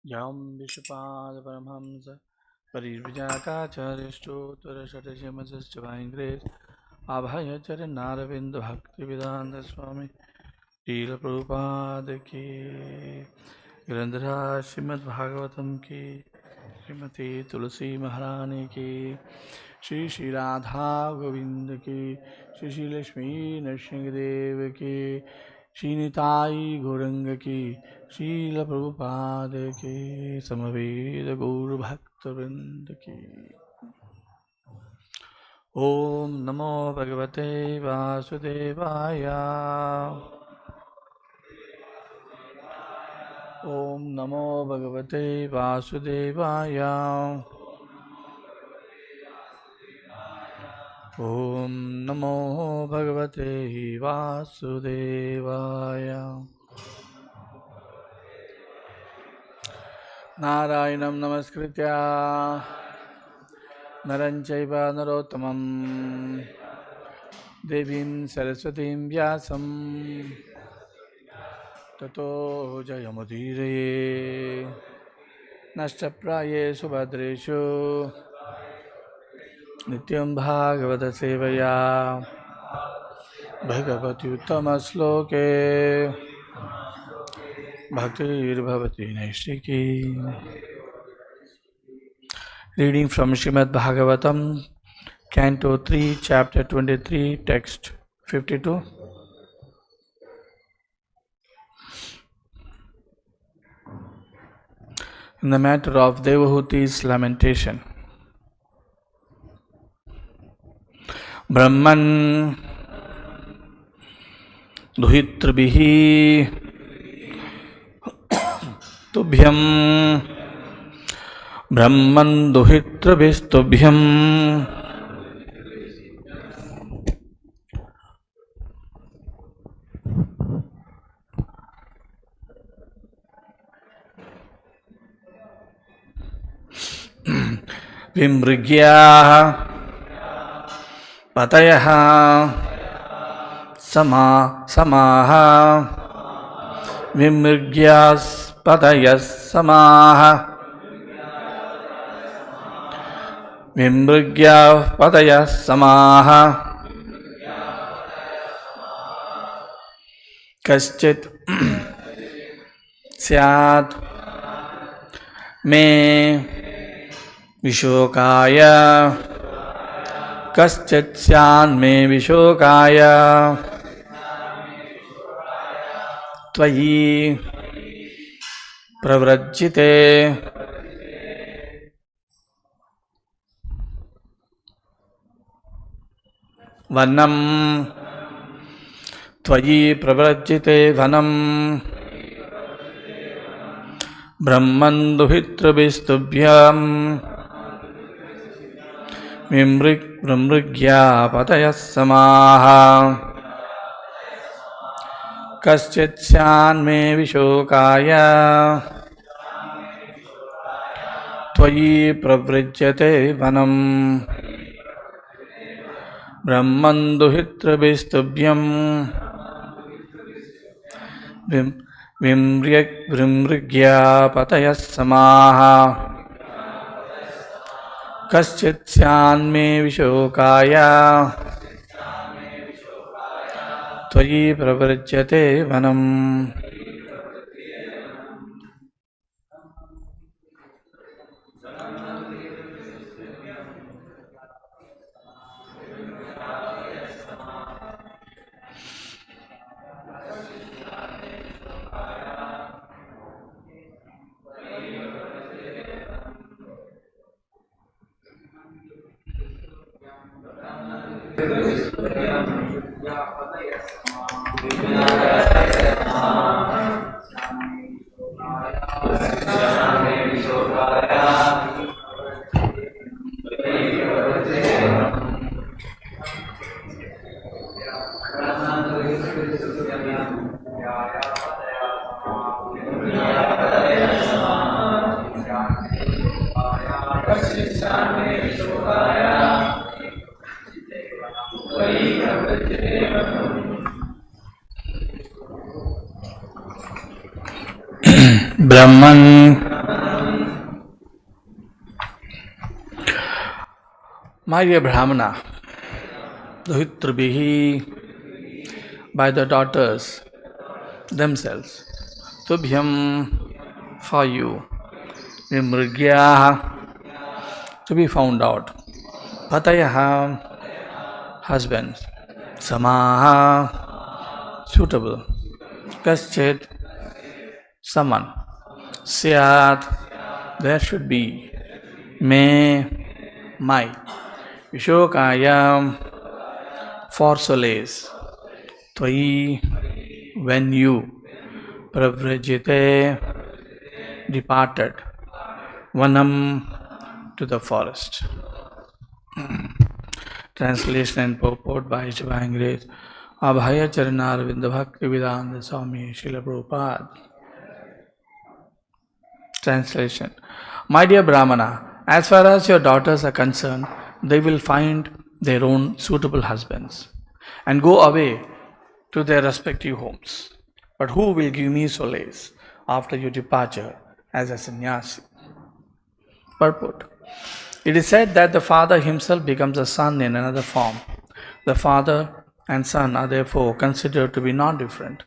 Yam Vishapad Paramhamsa Parijakacharyashtottara Shatasyamasaschavangres Abhayachara Naravinda Bhakti Vedanta Swamy Srila Prabhupada ki Grandhara Srimad Bhagavatam ki Srimati Tulsi Maharani ki Shri Shri Radha Govinda ki Shri Shri Lakshmi Nrsimhadev ki Shri Nitai Gauranga ki Srila Prabhupada ki Samaveda Gaur Bhakta Vrinda ki Om Namo Bhagavate Vasudevaya Om Namo Bhagavate Vasudevaya Om Namo Bhagavate Vasudevaya Narayanam Namaskritya Naranchaiva Narottamam Devim Saraswatim Vyasam Tato Jayamudire Nashtapraye Subhadreshu Nityam Bhagavata Sevaya Bhagavati Uttama Sloke Bhaktir Bhavati Naishtiki. Reading from Srimad Bhagavatam, Canto 3, Chapter 23, Text 52. In the matter of Devahuti's lamentation. Brahman Duhitrabhihi Tubhyam Brahman Duhitrabhistubhyam Vimrigyaha Patayaha Samaha Vimrigyas Patayas Samaha Vimrigya Patayas Samaha Kaschit Syat Me Vishokaya Kaschit Syat Me Vishokaya Tvayi Pravrajjite Vanam Tvayi Pravrajjite Vanam Brahman Duhitrabhistubhyam Vimrigya Patayas Samaha Kaschit Syan Me Vishokaya Tvayi Pravrajjate Vanam Brahman Duhitrabhistubhyam Vimrigya Patayas Samaha Kaschit Syan Me Vishokaya Tvayi Pravrajjate Vanam. Brahman. My dear Brahmana, Duhitrubhihi, by the daughters themselves, Tubhyam, for you, Vimrigyaha, to be found out, Patayaha, husbands, Samaha, suitable, Kaschit, someone, Syat, there should be, my, Vishokayam, for solace, Tvai, when you, Pravrajite, departed, Vanam, to the forest. Translation and purport by Shiva and Grace, Abhaya Charanar Vindabhakti Vedanta Swamy Srila Prabhupada. Translation. My dear Brahmana, as far as your daughters are concerned, they will find their own suitable husbands and go away to their respective homes. But who will give me solace after your departure as a sannyāsī? Purport. It is said that the father himself becomes a son in another form. The father and son are therefore considered to be non-different.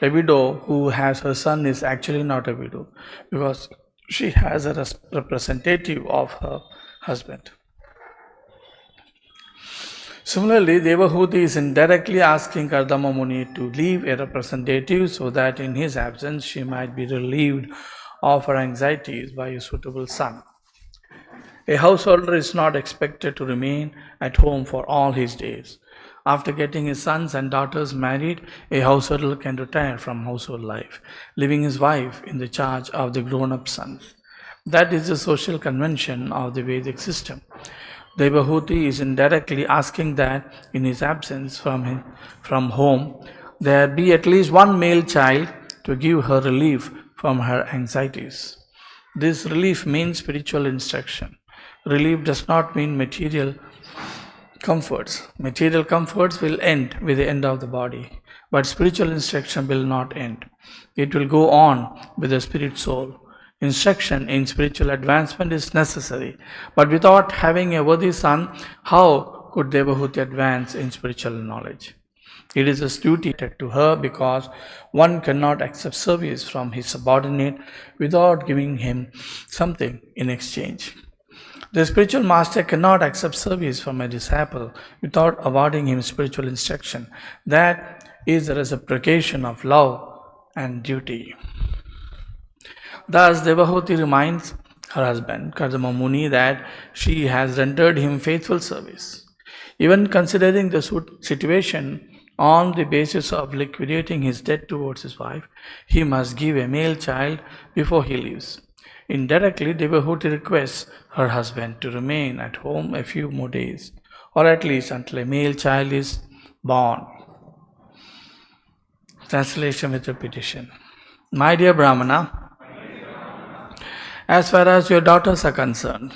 A widow who has her son is actually not a widow because she has a representative of her husband. Similarly, Devahuti is indirectly asking Kardama Muni to leave a representative so that in his absence she might be relieved of her anxieties by a suitable son. A householder is not expected to remain at home for all his days. After getting his sons and daughters married, a householder can retire from household life, leaving his wife in the charge of the grown-up sons. That is the social convention of the Vedic system. Devahuti is indirectly asking that in his absence from home, there be at least one male child to give her relief from her anxieties. This relief means spiritual instruction. Relief does not mean material comforts. Material comforts will end with the end of the body, but spiritual instruction will not end. It will go on with the spirit soul. Instruction in spiritual advancement is necessary, but without having a worthy son, how could Devahuti advance in spiritual knowledge? It is a duty to her because one cannot accept service from his subordinate without giving him something in exchange. The spiritual master cannot accept service from a disciple without awarding him spiritual instruction. That is the reciprocation of love and duty. Thus, Devahuti reminds her husband, Kardama Muni, that she has rendered him faithful service. Even considering the situation on the basis of liquidating his debt towards his wife, he must give a male child before he leaves. Indirectly, Devahuti requests her husband to remain at home a few more days, or at least until a male child is born. Translation with repetition. My dear Brahmana, as far as your daughters are concerned,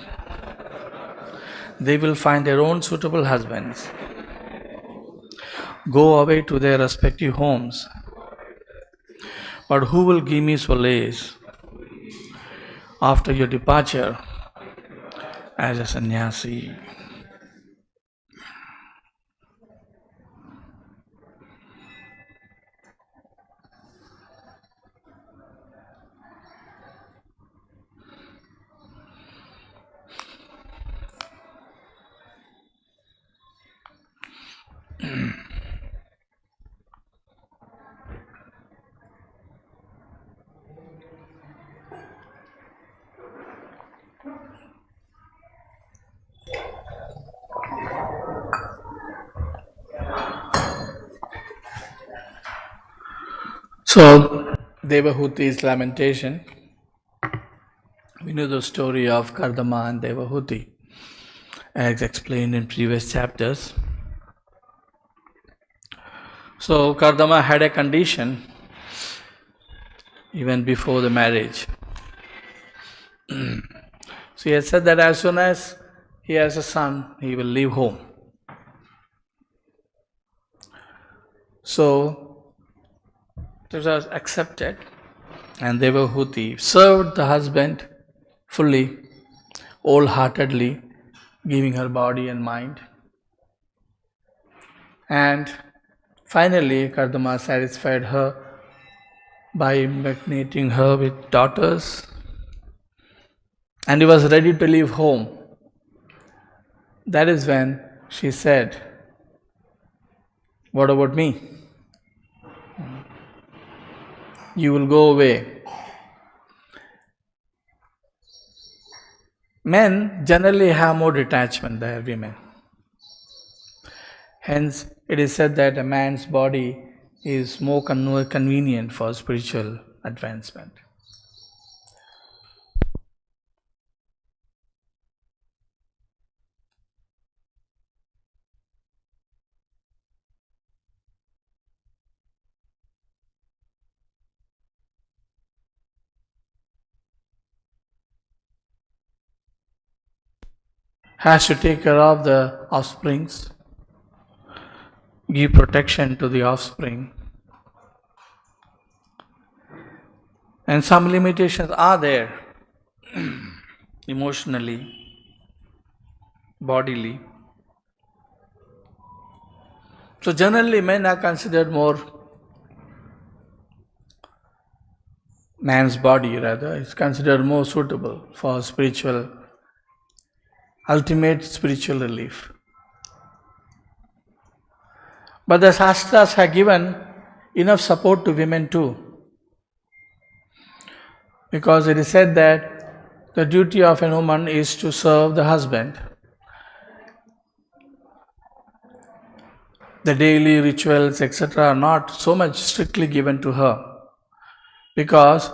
they will find their own suitable husbands, go away to their respective homes. But who will give me solace after your departure as a sannyāsī? So, Devahuti's lamentation. We know the story of Kardama and Devahuti, as explained in previous chapters. So, Kardama had a condition even before the marriage. So, he had said that as soon as he has a son, he will leave home. So it was accepted, and Devahuti served the husband fully, wholeheartedly, giving her body and mind. And finally, Kardama satisfied her by impregnating her with daughters, and he was ready to leave home. That is when she said, "What about me? You will go away." Men generally have more detachment than women. Hence, it is said that a man's body is more convenient for spiritual advancement. Has to take care of the offsprings, give protection to the offspring. And some limitations are there, emotionally, bodily. So generally men are considered more, man's body rather, is considered more suitable for spiritual, ultimate spiritual relief. But the Shastras have given enough support to women too. Because it is said that the duty of a woman is to serve the husband. The daily rituals, etc., are not so much strictly given to her. Because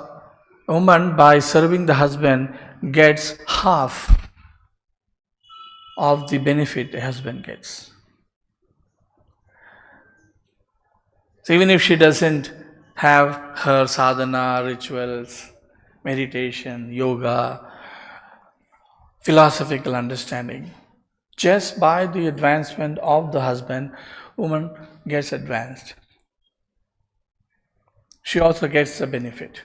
a woman, by serving the husband, gets half of the benefit a husband gets. So even if she doesn't have her sadhana, rituals, meditation, yoga, philosophical understanding, just by the advancement of the husband, woman gets advanced. She also gets the benefit.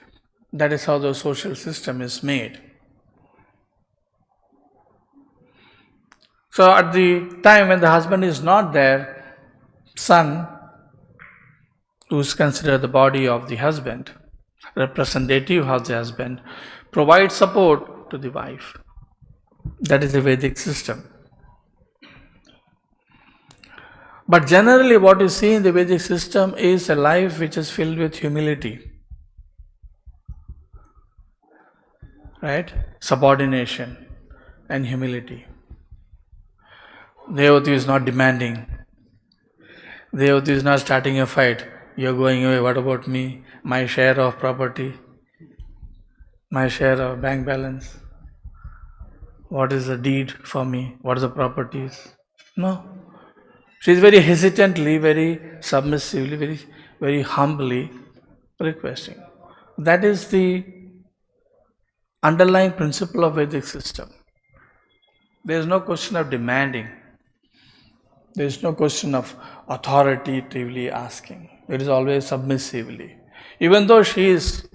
That is how the social system is made. So at the time when the husband is not there, son, who is considered the body of the husband, representative of the husband, provides support to the wife. That is the Vedic system. But generally what you see in the Vedic system is a life which is filled with humility. Right? Subordination and humility. Devati is not demanding. Devati is not starting a fight. You're going away, what about me? My share of property? My share of bank balance? What is the deed for me? What are the properties? No. She is very hesitantly, very submissively, very humbly requesting. That is the underlying principle of Vedic system. There is no question of demanding. There is no question of authoritatively asking. It is always submissively. Even though she is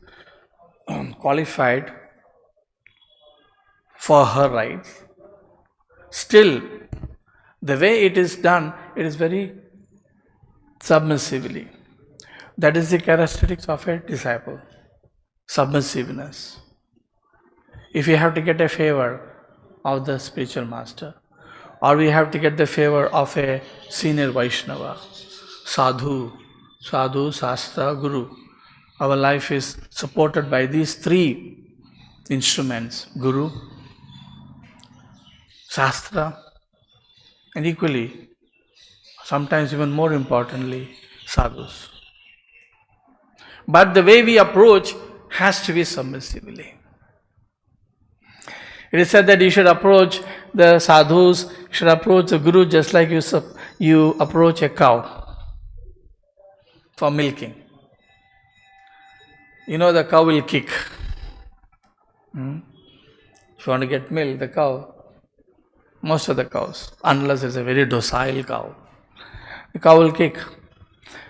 qualified for her rights, still the way it is done, it is very submissively. That is the characteristics of a disciple. Submissiveness. If you have to get a favor of the spiritual master, or we have to get the favor of a senior Vaishnava, sadhu, shastra, guru, our life is supported by these three instruments: guru, shastra, and equally, sometimes even more importantly, sadhus. But the way we approach has to be submissively. It is said that you should approach the sadhus, you should approach the guru just like you approach a cow for milking. You know the cow will kick. If you want to get milk, the cow Most of the cows, unless it's a very docile cow. The cow will kick.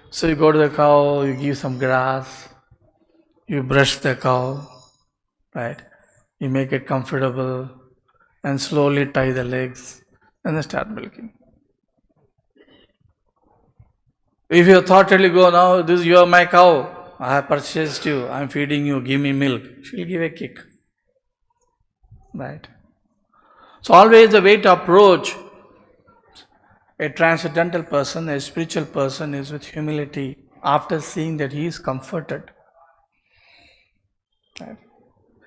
So you go to the cow, you give some grass, you brush the cow, right? You make it comfortable and slowly tie the legs and then start milking. If you thoughtfully go, now you are my cow, I have purchased you, I am feeding you, give me milk, she will give a kick. Right? So always the way to approach a transcendental person, a spiritual person, is with humility after seeing that he is comforted. Right?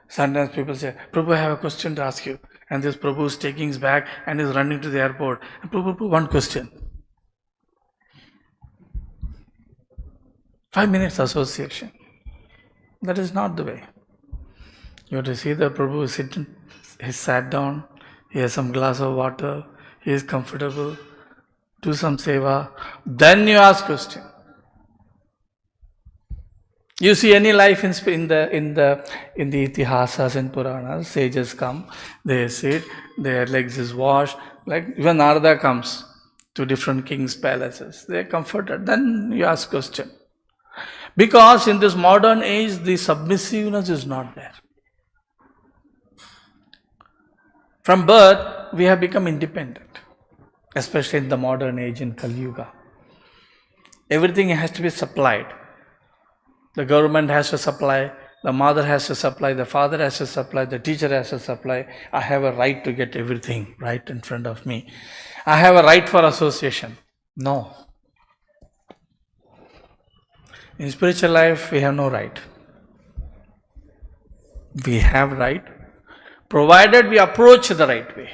Sometimes people say, Prabhu, I have a question to ask you. And this Prabhu is taking his bag and is running to the airport. And Prabhu, one question. 5 minutes association. That is not the way. You have to see the Prabhu is sitting, he sat down, he has some glass of water, he is comfortable, do some seva, then you ask question. You see any life in the itihasas and Puranas, sages come, they sit, their legs is washed, like even Narada comes to different kings' palaces, they are comforted, then you ask question. Because in this modern age, the submissiveness is not there. From birth, we have become independent, especially in the modern age in Kali Yuga. Everything has to be supplied. The government has to supply, the mother has to supply, the father has to supply, the teacher has to supply. I have a right to get everything right in front of me. I have a right for association. No. In spiritual life, we have no right. We have right, provided we approach the right way.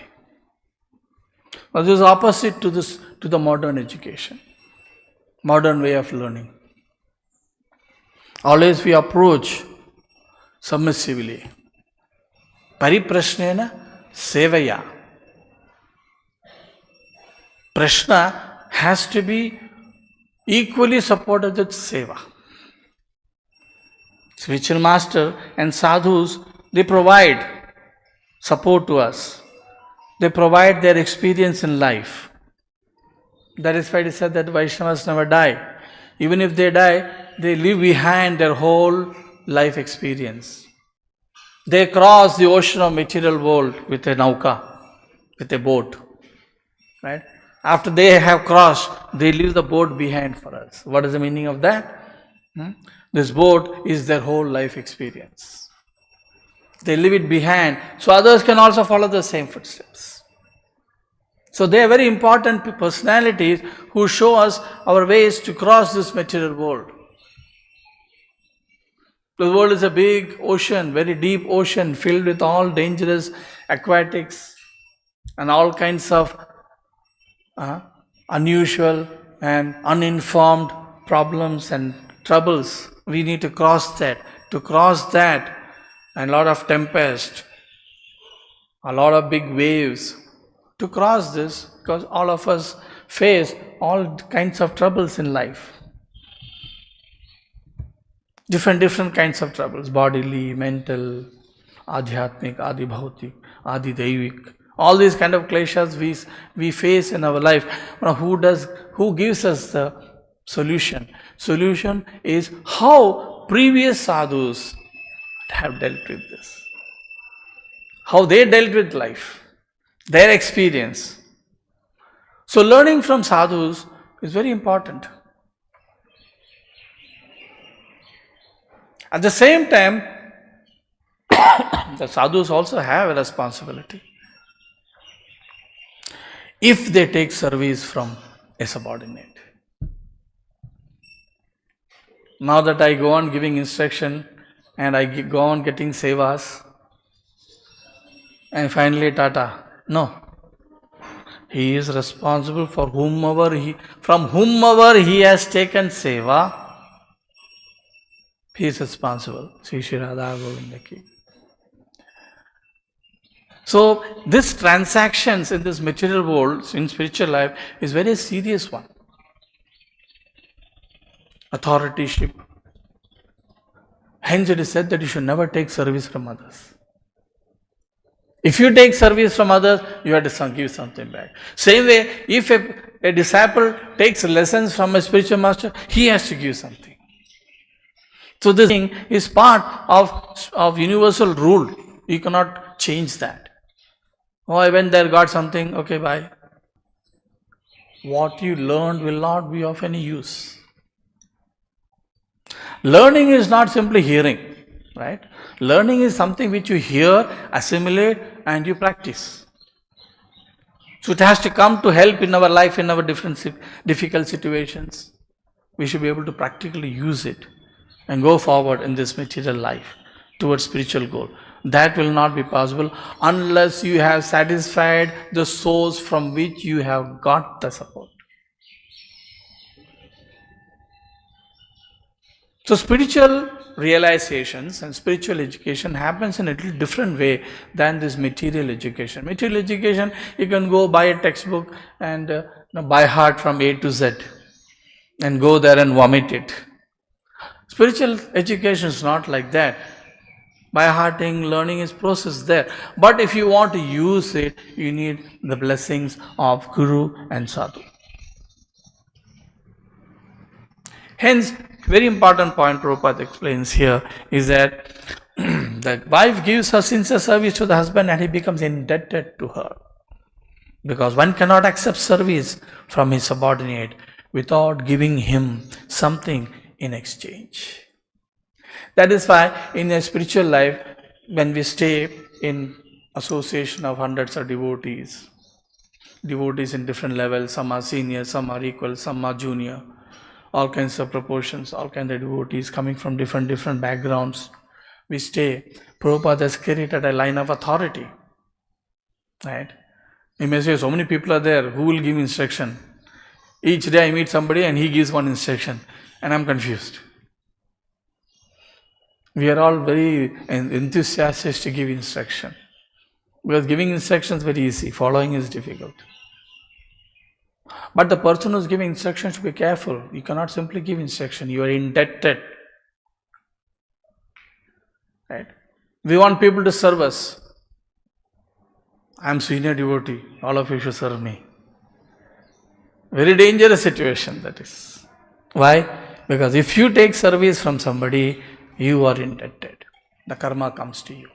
But this is opposite to the modern education, modern way of learning. Always we approach submissively. Pariprashnena sevaya. Prashna has to be equally supported with seva. Spiritual master and sadhus, they provide support to us. They provide their experience in life. That is why it is said that Vaishnavas never die. Even if they die, they leave behind their whole life experience. They cross the ocean of material world with a nauka, with a boat. Right? After they have crossed, they leave the boat behind for us. What is the meaning of that? This boat is their whole life experience. They leave it behind, so others can also follow the same footsteps. So they are very important personalities who show us our ways to cross this material world. The world is a big ocean, very deep ocean, filled with all dangerous aquatics and all kinds of unusual and uninformed problems and troubles. We need to cross that. To cross that, and a lot of tempest, a lot of big waves. To cross this, because all of us face all kinds of troubles in life. Different kinds of troubles, bodily, mental, adhyatmic, adi bhautik, adi daivik. All these kind of kleshas we face in our life. Who gives us the solution? Solution is how previous sadhus have dealt with this. How they dealt with life, their experience. So learning from sadhus is very important. At the same time, the sadhus also have a responsibility. If they take service from a subordinate. Now that I go on giving instruction and I go on getting sevas and finally Tata. No. He is responsible for from whomever he has taken seva. He is responsible. Sri Shri Radha Govinda ki. So, this transactions in this material world, in spiritual life, is very serious one. Authorship. Hence it is said that you should never take service from others. If you take service from others, you have to give something back. Same way, if a disciple takes lessons from a spiritual master, he has to give something. So this thing is part of universal rule. You cannot change that. Oh, I went there, got something, okay, bye. What you learned will not be of any use. Learning is not simply hearing, right? Learning is something which you hear, assimilate, and you practice. So it has to come to help in our life, in our difficult situations. We should be able to practically use it and go forward in this material life towards spiritual goal. That will not be possible unless you have satisfied the source from which you have got the support. So spiritual realizations and spiritual education happens in a little different way than this material education. Material education, you can go buy a textbook and by heart from A to Z and go there and vomit it. Spiritual education is not like that. By hearting, learning is process there. But if you want to use it, you need the blessings of Guru and Sadhu. Hence, very important point Prabhupada explains here is that the wife gives her sincere service to the husband and he becomes indebted to her. Because one cannot accept service from his subordinate without giving him something in exchange. That is why in a spiritual life, when we stay in association of hundreds of devotees in different levels, some are senior, some are equal, some are junior, all kinds of proportions, all kinds of devotees coming from different backgrounds. We stay. Prabhupada has created a line of authority. Right? You may say, so many people are there, who will give instruction? Each day I meet somebody and he gives one instruction and I am confused. We are all very enthusiastic to give instruction. Because giving instruction is very easy, following is difficult. But the person who is giving instruction should be careful. You cannot simply give instruction, you are indebted. Right? We want people to serve us. I am senior devotee, all of you should serve me. Very dangerous situation that is. Why? Because if you take service from somebody, you are indebted. The karma comes to you.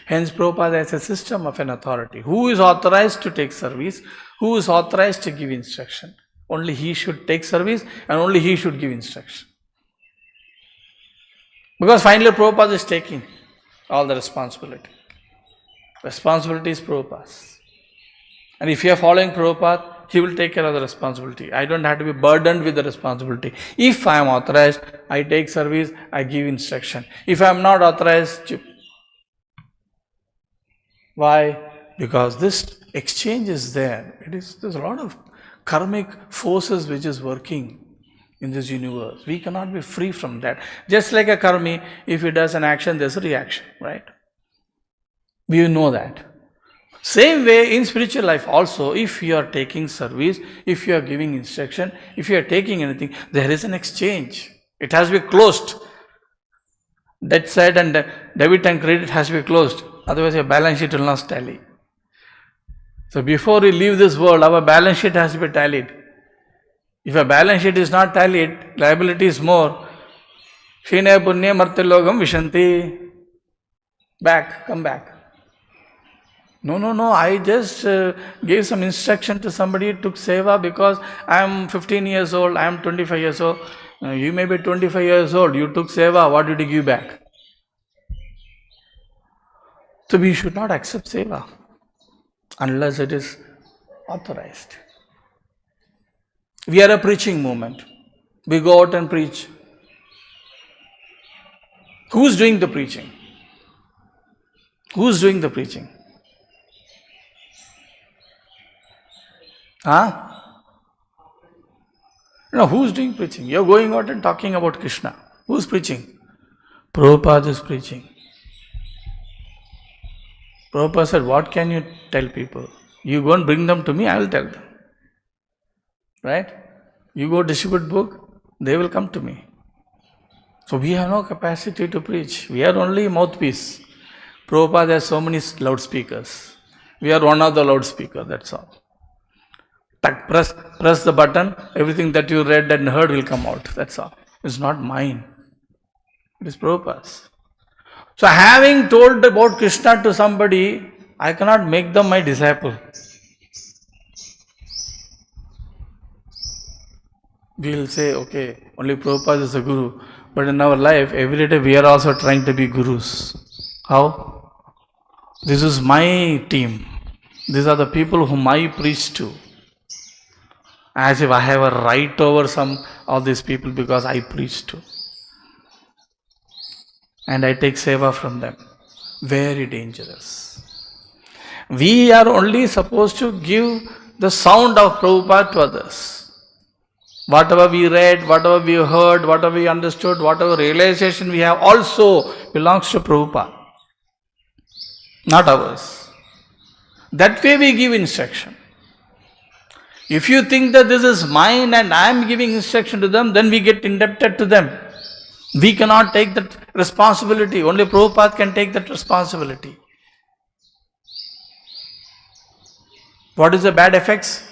Hence, Prabhupada has a system of an authority. Who is authorized to take service? Who is authorized to give instruction? Only he should take service and only he should give instruction. Because finally Prabhupada is taking all the responsibility. Responsibility is Prabhupada's. And if you are following Prabhupada, he will take care of the responsibility. I don't have to be burdened with the responsibility. If I am authorized, I take service, I give instruction. If I am not authorized, why? Because this exchange is there. There's a lot of karmic forces which is working in this universe. We cannot be free from that. Just like a karmi, if he does an action, there's a reaction, right? We know that. Same way in spiritual life also, if you are taking service, if you are giving instruction, if you are taking anything, there is an exchange. It has to be closed. That side and debit and credit has to be closed. Otherwise your balance sheet will not tally. So before we leave this world, our balance sheet has to be tallied. If a balance sheet is not tallied, liability is more. Shine punya martyalogam vishanti. Come back. No, I just gave some instruction to somebody, took seva because I am 15 years old, I am 25 years old. You may be 25 years old, you took seva, what did you give back? So we should not accept seva unless it is authorized. We are a preaching movement. We go out and preach. Who's doing the preaching? Who's doing the preaching? No, who's doing preaching? You're going out and talking about Krishna. Who's preaching? Prabhupada is preaching. Prabhupada said, what can you tell people? You go and bring them to me, I will tell them. Right? You go distribute book, they will come to me. So we have no capacity to preach. We are only mouthpiece. Prabhupada has so many loudspeakers. We are one of the loudspeakers, that's all. Press the button, everything that you read and heard will come out, that's all. It's not mine. It is Prabhupada's. So having told about Krishna to somebody, I cannot make them my disciple. We will say, okay, only Prabhupada is a guru. But in our life, every day we are also trying to be gurus. How? This is my team. These are the people whom I preach to. As if I have a right over some of these people because I preach to. And I take seva from them. Very dangerous. We are only supposed to give the sound of Prabhupada to others. Whatever we read, whatever we heard, whatever we understood, whatever realization we have also belongs to Prabhupada. Not ours. That way we give instruction. If you think that this is mine and I am giving instruction to them, then we get indebted to them. We cannot take that responsibility. Only Prabhupada can take that responsibility. What is the bad effects?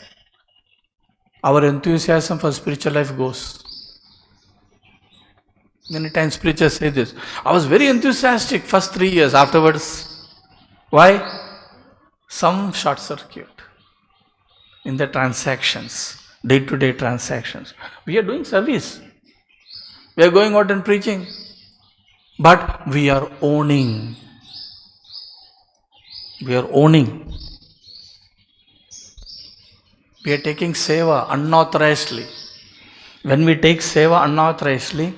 Our enthusiasm for spiritual life goes. Many times preachers say this. I was very enthusiastic first 3 years. Afterwards, why? Some short circuit in the transactions, day-to-day transactions. We are doing service. We are going out and preaching. But we are owning. We are owning. We are taking seva unauthorizedly. When we take seva unauthorizedly,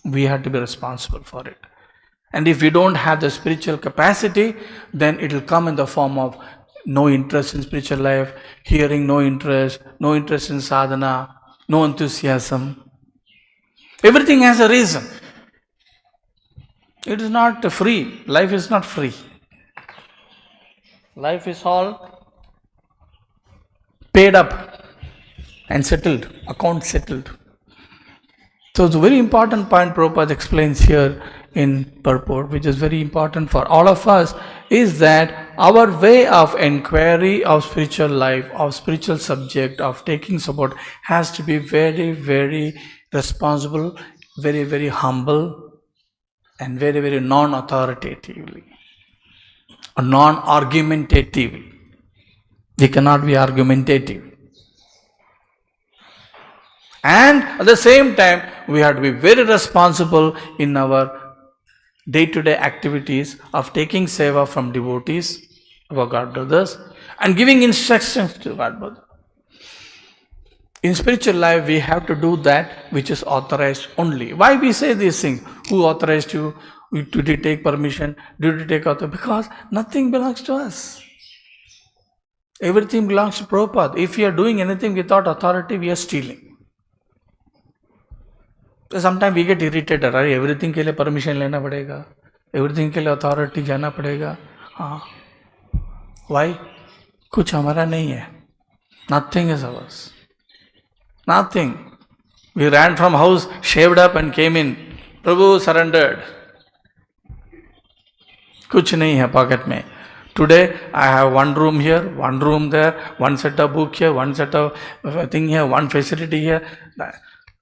we have to be responsible for it. And if we don't have the spiritual capacity, then it will come in the form of no interest in spiritual life, hearing no interest in sadhana, no enthusiasm. Everything has a reason. It is not free. Life is not free. Life is all paid up and settled, account settled. So it's a very important point Prabhupada explains here in purport, which is very important for all of us, is that our way of inquiry of spiritual life, of spiritual subject, of taking support has to be very, very responsible, very, very humble, and very, very non-authoritatively, or non-argumentatively. We cannot be argumentative. And at the same time, we have to be very responsible in our day-to-day activities of taking seva from devotees, our God brothers, and giving instructions to God brothers. In spiritual life, we have to do that which is authorized only. Why we say these things? Who authorized you? Did you take permission? Did you take authority? Because nothing belongs to us. Everything belongs to Prabhupada. If we are doing anything without authority, we are stealing. So sometimes we get irritated. Everything के लिए permission लेना पड़ेगा. Everything के लिए authority जाना पड़ेगा. हाँ. Why? कुछ हमारा नहीं है. Nothing is ours. Nothing. We ran from house, shaved up and came in. Prabhu surrendered. कुछ नहीं है pocket में. Today, I have one room here, one room there, one set of book here, one set of thing here, one facility here,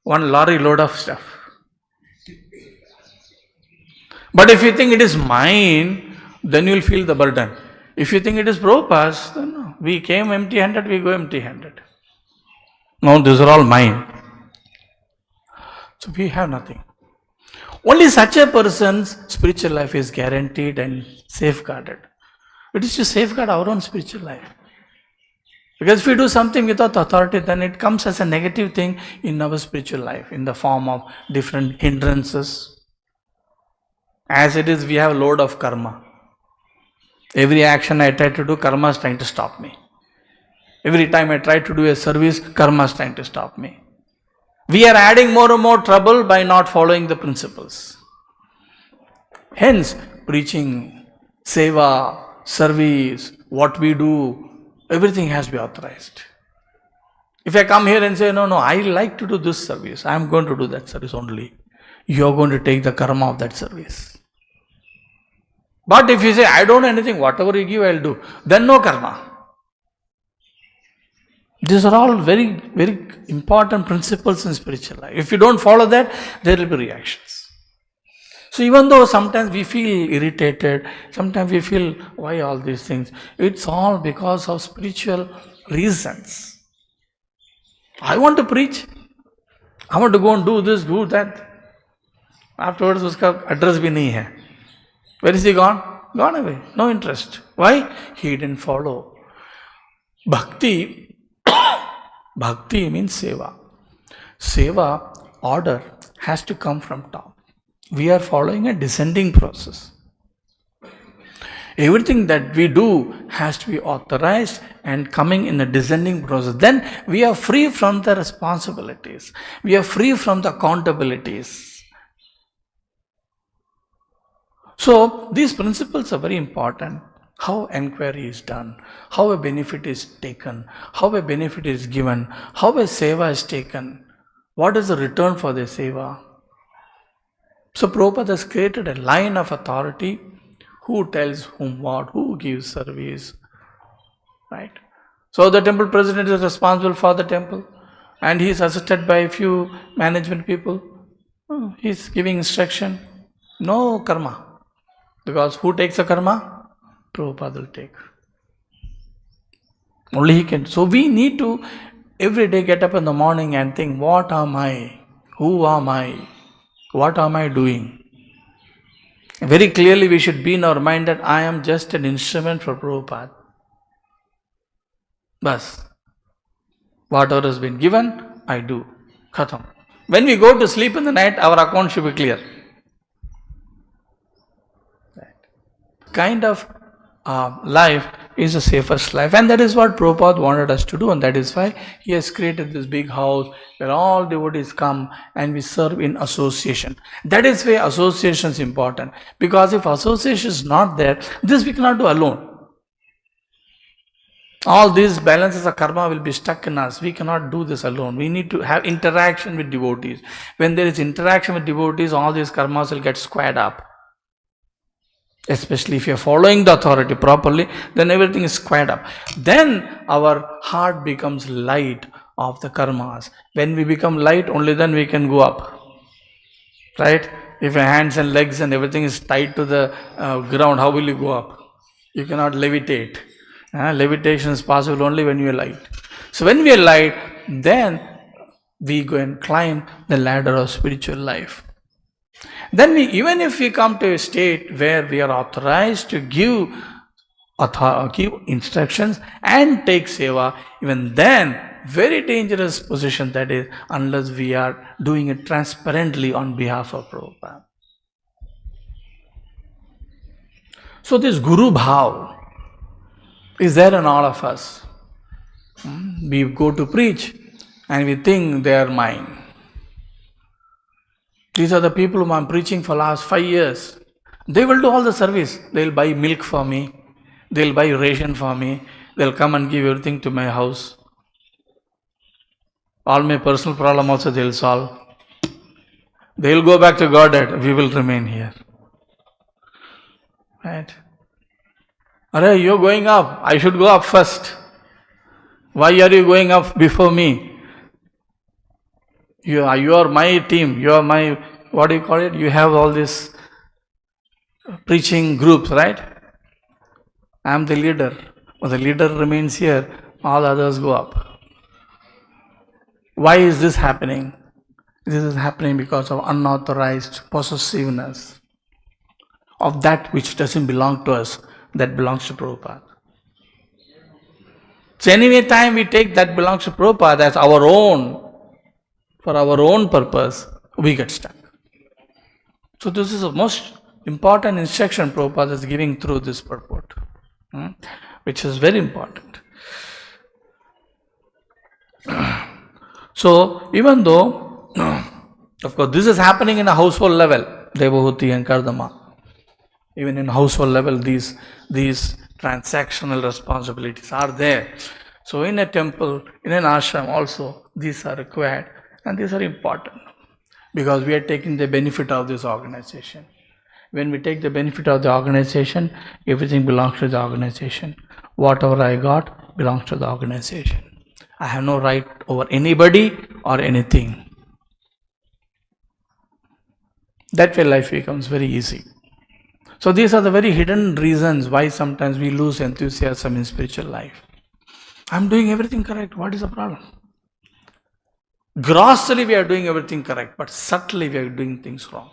one lorry load of stuff. But if you think it is mine, then you will feel the burden. If you think it is Prabhupada's, then no. We came empty-handed, we go empty-handed. No, these are all mine. So we have nothing. Only such a person's spiritual life is guaranteed and safeguarded. It is to safeguard our own spiritual life. Because if we do something without authority, then it comes as a negative thing in our spiritual life, in the form of different hindrances. As it is, we have a load of karma. Every action I try to do, karma is trying to stop me. Every time I try to do a service, karma is trying to stop me. We are adding more and more trouble by not following the principles. Hence, preaching, seva, service, what we do, everything has to be authorized. If I come here and say, no, I like to do this service, I am going to do that service only. You are going to take the karma of that service. But if you say, I don't know anything, whatever you give, I'll do, then no karma. These are all very, very important principles in spiritual life. If you don't follow that, there will be reactions. So even though sometimes we feel irritated, sometimes we feel, why all these things? It's all because of spiritual reasons. I want to preach. I want to go and do this, do that. Afterwards, uska address bhi nahi hai. Where is he gone? Gone away. No interest. Why? He didn't follow. Bhakti, bhakti means seva. Seva, order, has to come from top. We are following a descending process. Everything that we do has to be authorized and coming in a descending process. Then we are free from the responsibilities. We are free from the accountabilities. So these principles are very important. How inquiry is done, how a benefit is taken, how a benefit is given, how a seva is taken, what is the return for the seva. So Prabhupada has created a line of authority, who tells whom what, who gives service, right? So the temple president is responsible for the temple and he is assisted by a few management people. He is giving instruction, no karma. Because who takes the karma? Prabhupada will take. Only he can. So we need to every day get up in the morning and think, what am I? Who am I? What am I doing? Very clearly we should be in our mind that I am just an instrument for Prabhupada. Bas. Whatever has been given, I do. Khatam. When we go to sleep in the night, our account should be clear. Kind of life is the safest life, and that is what Prabhupada wanted us to do, and that is why he has created this big house where all devotees come and we serve in association. That is why association is important, because if association is not there, this we cannot do alone. All these balances of karma will be stuck in us. We cannot do this alone. We need to have interaction with devotees. When there is interaction with devotees, all these karmas will get squared up. Especially if you are following the authority properly, then everything is squared up. Then our heart becomes light of the karmas. When we become light, only then we can go up. Right? If your hands and legs and everything is tied to the ground, how will you go up? You cannot levitate. Levitation is possible only when you are light. So when we are light, then we go and climb the ladder of spiritual life. Then even if we come to a state where we are authorized to give instructions and take seva, even then, very dangerous position that is, unless we are doing it transparently on behalf of Prabhupada. So this Guru Bhav is there in all of us. We go to preach and we think they are mine. These are the people whom I am preaching for last 5 years. They will do all the service. They will buy milk for me. They will buy ration for me. They will come and give everything to my house. All my personal problem also they will solve. They will go back to Godhead. We will remain here. Right? Arey, you are going up. I should go up first. Why are you going up before me? You are my team, you are my, what do you call it? You have all these preaching groups, right? I am the leader. But the leader remains here, all others go up. Why is this happening? This is happening because of unauthorized possessiveness of that which doesn't belong to us, that belongs to Prabhupada. So any time we take that belongs to Prabhupada as our own, for our own purpose, we get stuck. So this is the most important instruction Prabhupada is giving through this purport, which is very important. So even though, of course, this is happening in a household level, Devahuti and Kardama, even in household level, these transactional responsibilities are there. So in a temple, in an ashram also, these are required. And these are important because we are taking the benefit of this organization. When we take the benefit of the organization, everything belongs to the organization. Whatever I got belongs to the organization. I have no right over anybody or anything. That way life becomes very easy. So these are the very hidden reasons why sometimes we lose enthusiasm in spiritual life. I'm doing everything correct. What is the problem? Grossly we are doing everything correct, but subtly we are doing things wrong.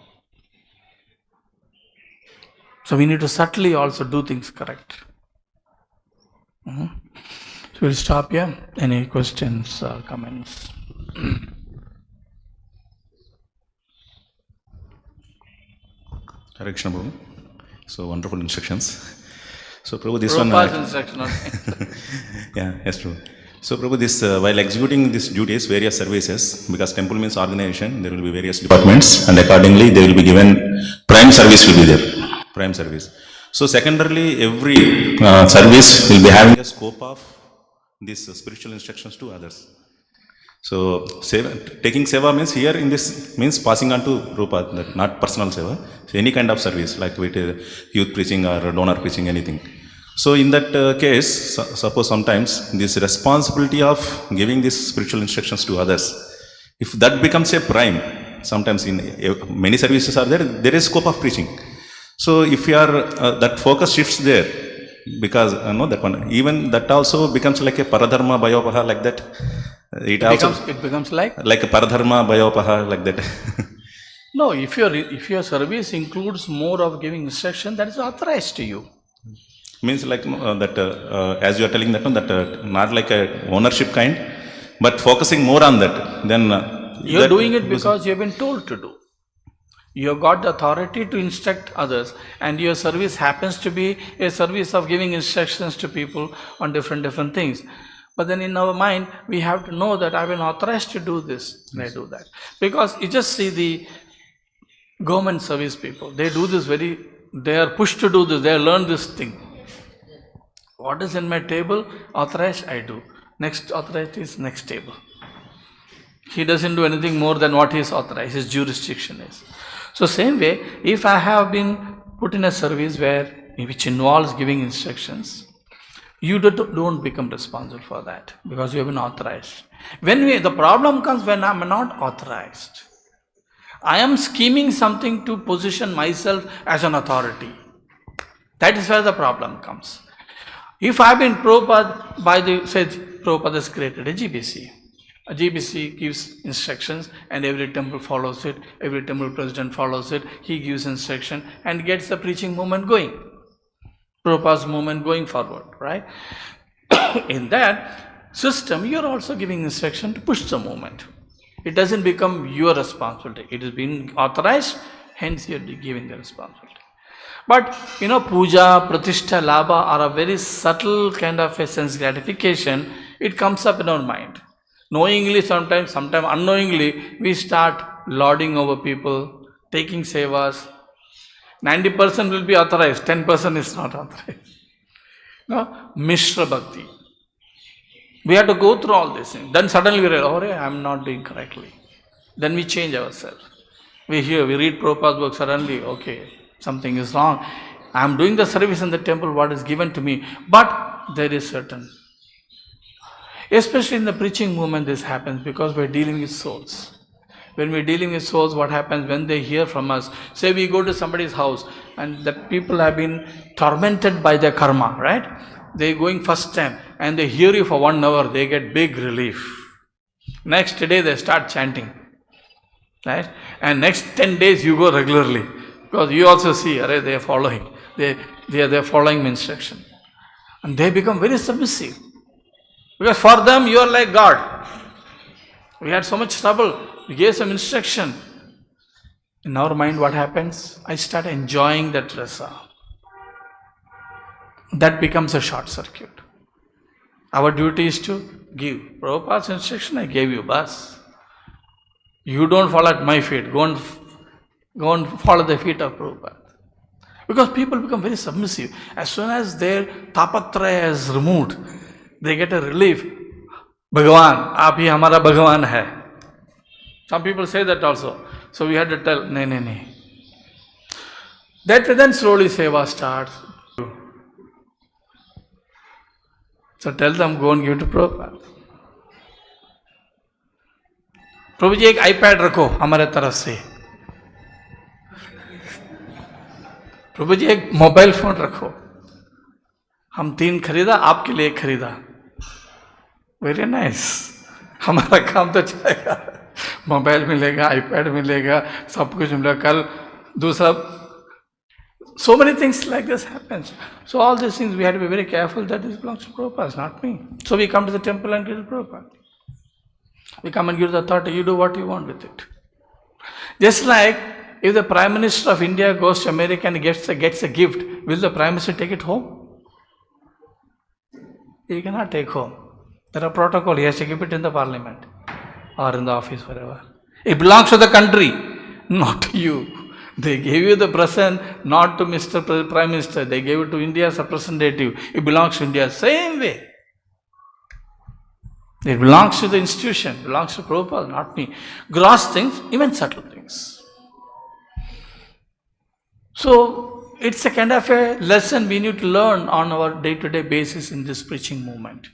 So we need to subtly also do things correct. So we'll stop here. Any questions or comments? Hare Krishna Prabhu. So wonderful instructions. So Prabhu, this Prabhupada's one. instruction. Yeah, yes, Prabhu. So Prabhu, this while executing these duties, various services, because temple means organization, there will be various departments, and accordingly they will be given prime service will be there. Prime service. So secondarily, every service will be having a scope of these spiritual instructions to others. So taking seva means here in this means passing on to Prabhupada, not personal seva. So any kind of service like with youth preaching or donor preaching, anything. So in that case, suppose sometimes this responsibility of giving these spiritual instructions to others, if that becomes a prime, sometimes in many services are there is scope of preaching. So if you are that focus shifts there, because no, that one even that also becomes like a paradharma bhayopaha, like that. It becomes like a paradharma bhayopaha, like that. No, if your service includes more of giving instruction, that is authorized to you. Means like that as you are telling that, that not like a ownership kind, but focusing more on that. Then you're doing it because you have been told to do. You have got the authority to instruct others, and your service happens to be a service of giving instructions to people on different things. But then in our mind, we have to know that I've been authorized to do this, and I do that. Because you just see the government service people, they do this they are pushed to do this, they learn this thing. What is in my table, authorized, I do. Next authorized is next table. He doesn't do anything more than what he is authorized, his jurisdiction is. So same way, if I have been put in a service which involves giving instructions, you don't become responsible for that because you have been authorized. The problem comes when I am not authorized. I am scheming something to position myself as an authority. That is where the problem comes. If I have been Prabhupada Prabhupada has created a GBC. A GBC gives instructions and every temple follows it, every temple president follows it, he gives instruction and gets the preaching movement going. Prabhupada's movement going forward, right? In that system, you are also giving instruction to push the movement. It doesn't become your responsibility. It is being authorized, hence you are giving the responsibility. But puja, pratishtha, labha are a very subtle kind of a sense gratification. It comes up in our mind. Knowingly sometimes unknowingly, we start lauding over people, taking sevas. 90% will be authorized, 10% is not authorized. No, Mishra Bhakti. We have to go through all these things. Then suddenly we realize, I am not doing correctly. Then we change ourselves. We read Prabhupada's book, suddenly, okay, something is wrong. I am doing the service in the temple, what is given to me. But there is certain. Especially in the preaching movement, this happens because we are dealing with souls. When we are dealing with souls, what happens when they hear from us? Say we go to somebody's house and the people have been tormented by their karma, right? They are going first time and they hear you for 1 hour, they get big relief. Next day they start chanting, right? And next 10 days you go regularly because you also see, they are following. They are following my instruction. And they become very submissive. Because for them, you are like God. We had so much trouble. We gave some instruction. In our mind, what happens? I start enjoying that rasa. That becomes a short circuit. Our duty is to give. Prabhupada's instruction, I gave you, bas. You don't follow at my feet. Go and follow the feet of Prabhupada. Because people become very submissive. As soon as their tapatraya is removed, they get a relief. Bhagavan, aap hi hamara Bhagavan hai. Some people say that also. So we had to tell, no. That way then slowly seva starts. So tell them, go and give to Prabhupada. प्रभु जी एक iPad रखो हमारे तरफ से, प्रभु जी एक mobile phone रखो, हम 3 खरीदा, आपके लिए 1 खरीदा. Very nice. हमारा काम तो चलेगा, मोबाइल मिलेगा, आईपैड मिलेगा, सब कुछ मिलेगा. कल दूसरा, so many things like this happens. So all these things we have to be very careful that this belongs to Prabhupada, not me. So we come to the temple and give to Prabhupada. We come and give the authority, you do what you want with it. Just like if the Prime Minister of India goes to America and gets a gift, will the Prime Minister take it home? He cannot take home. There are protocol, he has to keep it in the parliament or in the office, wherever. It belongs to the country, not to you. They gave you the present not to Mr. Prime Minister, they gave it to India's representative. It belongs to India, same way. It belongs to the institution, belongs to Prabhupada, not me. Gross things, even subtle things. So, it's a kind of a lesson we need to learn on our day-to-day basis in this preaching movement.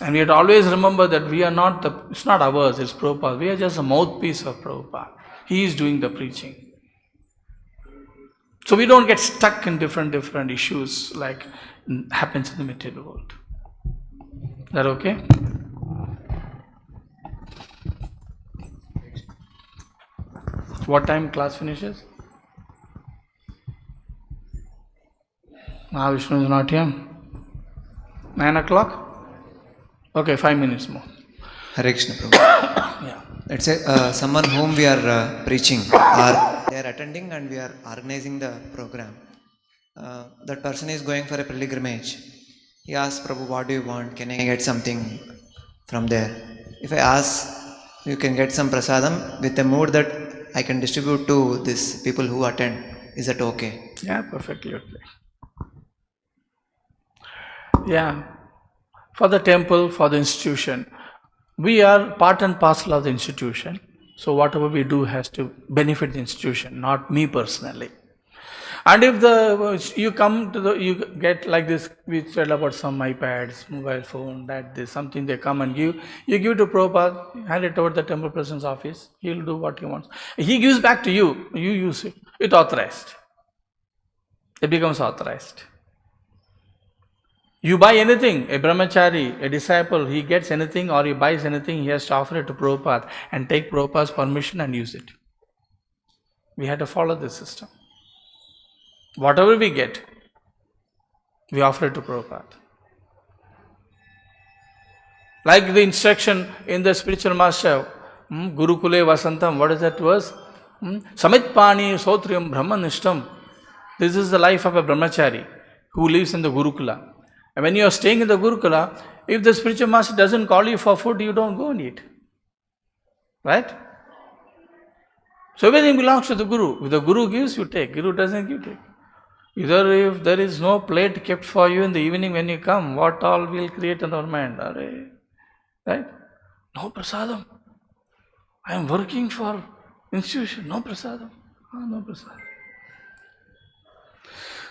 And we have to always remember that we are not it's not ours, it's Prabhupada. We are just a mouthpiece of Prabhupada. He is doing the preaching. So we don't get stuck in different issues like happens in the material world. Is that okay? What time class finishes? Mahavishnu is not here. 9 o'clock? Okay, 5 minutes more. Hare Krishna Prabhu. Yeah. Let's say someone whom we are preaching, or they are attending and we are organizing the program. That person is going for a pilgrimage. He asks, Prabhu, what do you want? Can I get something from there? If I ask, you can get some prasadam with a mood that I can distribute to these people who attend. Is that okay? Yeah, perfectly okay. Yeah. For the temple, for the institution, we are part and parcel of the institution. So whatever we do has to benefit the institution, not me personally. And if you get like this, we said about some iPads, mobile phone, something they come and give, you give to Prabhupada, hand it over to the temple president's office, he'll do what he wants. He gives back to you, you use it. It's authorized. It becomes authorized. You buy anything, a brahmachari, a disciple, he gets anything or he buys anything, he has to offer it to Prabhupada and take Prabhupada's permission and use it. We had to follow this system. Whatever we get, we offer it to Prabhupada. Like the instruction in the spiritual master, Gurukule Vasantam, what is that verse? Samitpani Sotriyam Brahmanishtam. This is the life of a brahmachari who lives in the Gurukula. And when you are staying in the Gurukula, if the spiritual master doesn't call you for food, you don't go and eat. Right? So everything belongs to the Guru. If the Guru gives, you take. Guru doesn't give, take. Either if there is no plate kept for you in the evening when you come, what all will create in our mind? Right? No prasadam. I am working for institution. No prasadam. No prasadam.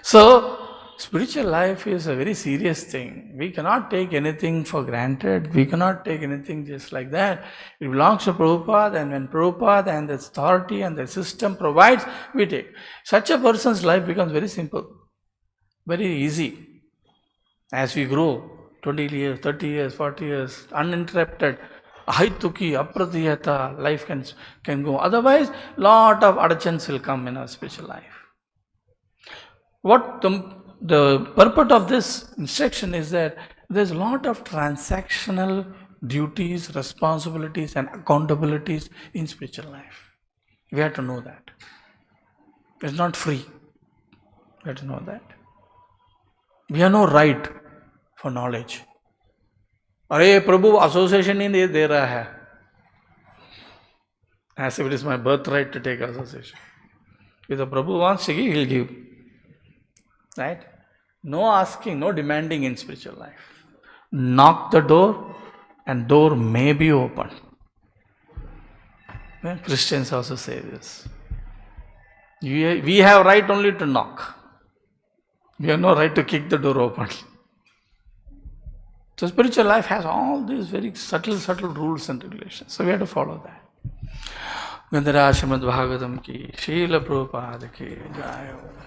So, spiritual life is a very serious thing. We cannot take anything for granted. We cannot take anything just like that. It belongs to Prabhupada, and when Prabhupada and the authority and the system provides, we take. Such a person's life becomes very simple, very easy. As we grow, 20 years, 30 years, 40 years, uninterrupted, ahituki, apratiyata, life can go. Otherwise, lot of adachans will come in our spiritual life. What the purport of this instruction is that there's a lot of transactional duties, responsibilities and accountabilities in spiritual life. We have to know that. It's not free. We have to know that. We have no right for knowledge. Arey Prabhu, association in de raha hai. As if it is my birthright to take association. If the Prabhu wants to give, he'll give. Right? No asking, no demanding in spiritual life. Knock the door and door may be opened. Christians also say this. We have right only to knock. We have no right to kick the door open. So spiritual life has all these very subtle rules and regulations. So we have to follow that. Srimad Bhagavatam ki, Srila Prabhupada ki, Jai.